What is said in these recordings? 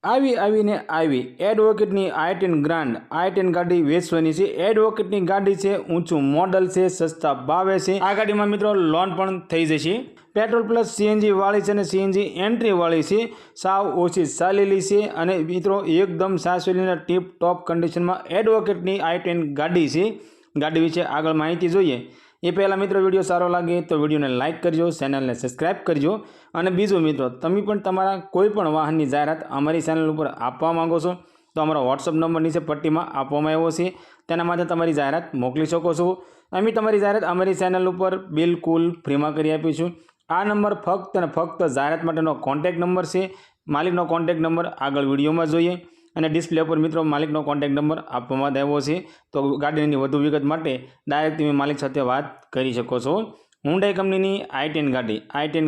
આવી એડવોકેટની i10 grand i10 ગાડી વેચવાની છે। એડવોકેટની ગાડી છે, ઊંચું મોડલ છે, સસ્તા ભાવે છે। આ ગાડીમાં મિત્રો લોન પણ થઈ જશે। પેટ્રોલ પ્લસ સીએનજી વાળી છે અને સીએનજી એન્ટ્રી વાળી છે। સાવ ઓછી ચાલેલી છે અને મિત્રો એકદમ સાસવેલીના ટીપ ટોપ કન્ડિશનમાં એડવોકેટની i10 ગાડી છે। ગાડી વિશે આગળ માહિતી જોઈએ એ પહેલાં મિત્રો વિડીયો સારો લાગે તો વિડીયોને લાઇક કરજો, ચેનલને સબસ્ક્રાઇબ કરજો। અને બીજું મિત્રો, તમે પણ તમારા કોઈ પણ વાહનની જાહેરાત અમારી ચેનલ ઉપર આપવા માંગો છો તો અમારો વોટ્સઅપ નંબર નીચે પટ્ટીમાં આપવામાં આવ્યો છે, તેના માટે તમારી જાહેરાત મોકલી શકો છો। અમે તમારી જાહેરાત અમારી ચેનલ ઉપર બિલકુલ ફ્રીમાં કરી આપીશું। આ નંબર ફક્ત અને ફક્ત જાહેરાત માટેનો કોન્ટેક્ટ નંબર છે। માલિકનો કોન્ટેક્ટ નંબર આગળ વિડીયોમાં જોઈએ અને ડિસ્પ્લે પર મિત્રો માલિકનો કોન્ટેક્ટ નંબર આપવામાં આવ્યો છે, તો ગાડીની વધુ વિગત માટે ડાયરેક્ટ તમે માલિક સાથે વાત કરી શકો છો। હુન્ડાઈ કંપનીની i10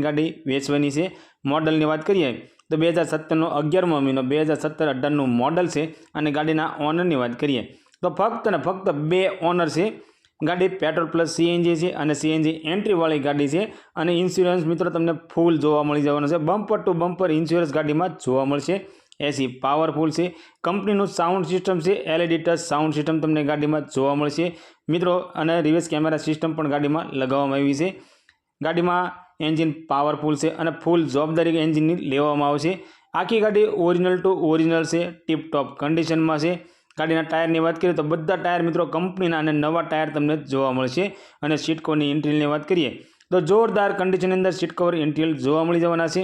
ગાડી વેચવાની છે। મોડલની વાત કરીએ તો 2017નો 11મો મહિનો 2017-18નું મોડલ છે અને ગાડીના ઓનરની વાત કરીએ તો ફક્ત અને ફક્ત 2 ઓનર છે। ગાડી પેટ્રોલ પ્લસ સીએનજી છે અને સીએનજી એન્ટ્રીવાળી ગાડી છે અને ઇન્સ્યોરન્સ મિત્રો તમને ફૂલ જોવા મળી જવાનો છે। બમ્પર ટુ બમ્પર ઇન્સ્યોરન્સ ગાડીમાં જોવા મળશે। એસી પાવરફુલ છે। કંપનીનું સાઉન્ડ સિસ્ટમ છે, LED ટચ સાઉન્ડ સિસ્ટમ તમને ગાડીમાં જોવા મળશે મિત્રો અને રિવર્સ કેમેરા સિસ્ટમ પણ ગાડીમાં લગાવવામાં આવી છે। ગાડીમાં એન્જિન પાવરફુલ છે અને ફૂલ જવાબદારી એન્જિનની લેવામાં આવશે। આખી ગાડી ઓરિજિનલ ટુ ઓરિજિનલ છે, ટીપ ટોપ કન્ડિશનમાં છે। ગાડીના ટાયરની વાત કરીએ તો બધા ટાયર મિત્રો કંપનીના અને નવા ટાયર તમને જોવા મળશે અને સીટ કવરની ઇન્ટિરિયરની વાત કરીએ તો જોરદાર કન્ડિશનની અંદર સીટ કવર ઇન્ટિરિયર જોવા મળી જવાના છે।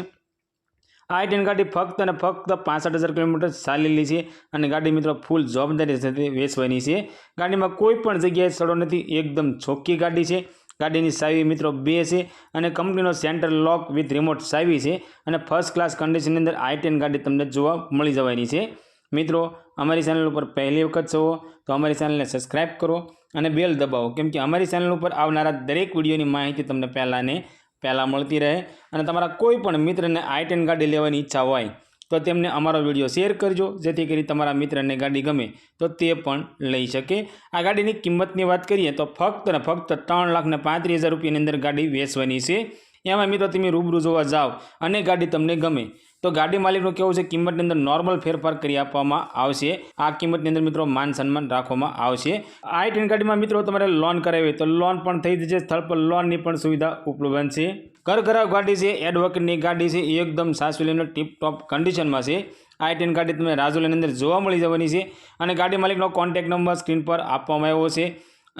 i10 ગાડી ફક્ત અને ફક્ત 65,000 કિલોમીટર ચાલેલી છે અને ગાડી મિત્રો ફૂલ જવાબદારી સાથે વેચવાની છે। ગાડીમાં કોઈ પણ જગ્યાએ સડો નથી, એકદમ ચોખ્ખી ગાડી છે। ગાડીની ચાવી મિત્રો 2 છે અને કંપનીનો સેન્ટર લોક વિથ રિમોટ ચાવી છે અને ફર્સ્ટ ક્લાસ કન્ડિશનની અંદર i10 ગાડી તમને જોવા મળી જવાની છે। મિત્રો, અમારી ચેનલ ઉપર પહેલી વખત છો તો અમારી ચેનલને સબસ્ક્રાઇબ કરો અને બેલ દબાવો, કેમ કે અમારી ચેનલ ઉપર આવનારા દરેક વિડીયોની માહિતી તમને પહેલાં મળતી રહે। અને તમારા કોઈ પણ મિત્રને i10 ગાડી લેવાની ઈચ્છા હોય તો તેમને અમારો વિડીયો શેર કરજો, જેથી કરી તમારા મિત્રને ગાડી ગમે તો તે પણ લઈ શકે। આ ગાડીની કિંમતની વાત કરીએ તો ફક્ત અને ફક્ત 3,35,000 રૂપિયાની અંદર ગાડી વેચવાની છે। એમાં મિત્રો તમે રૂબરૂ જોવા જાઓ અને ગાડી તમને ગમે તો ગાડી માલિકનું કહેવું છે કિંમતની અંદર નોર્મલ ફેરફાર કરી આપવામાં આવશે। આ કિંમતની અંદર મિત્રો માન સન્માન રાખવામાં આવશે। i10 ગાડીમાં મિત્રો તમારે લોન કરાવી હોય તો લોન પણ થઈ જશે, સ્થળ પર લોનની પણ સુવિધા ઉપલબ્ધ છે। ઘરઘરાવ ગાડી છે, એડવોકેટની ગાડી છે, એકદમ સાસવેલીનો ટીપ ટોપ કન્ડિશનમાં છે। i10 ગાડી તમને રાજુલાની અંદર જોવા મળી જવાની છે અને ગાડી માલિકનો કોન્ટેક્ટ નંબર સ્ક્રીન પર આપવામાં આવ્યો છે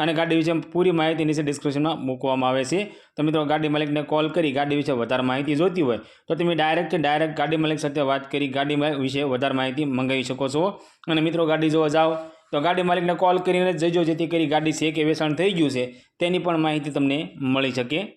અને ગાડી વિશે પૂરી માહિતી નીચે ડિસ્ક્રિપ્શનમાં મૂકવામાં આવે છે। તો મિત્રો, ગાડી માલિકને કોલ કરી ગાડી વિશે વધારે માહિતી જોઈતી હોય તો તમે ડાયરેક્ટ ગાડી માલિક સાથે વાત કરી ગાડી વિશે વધારે માહિતી મંગાવી શકો છો। અને મિત્રો, ગાડી જોવા જાઓ તો ગાડી માલિકને કોલ કરીને જજો, જેથી કરી ગાડી છે કે વેચાણ થઈ ગયું છે તેની પણ માહિતી તમને મળી શકે।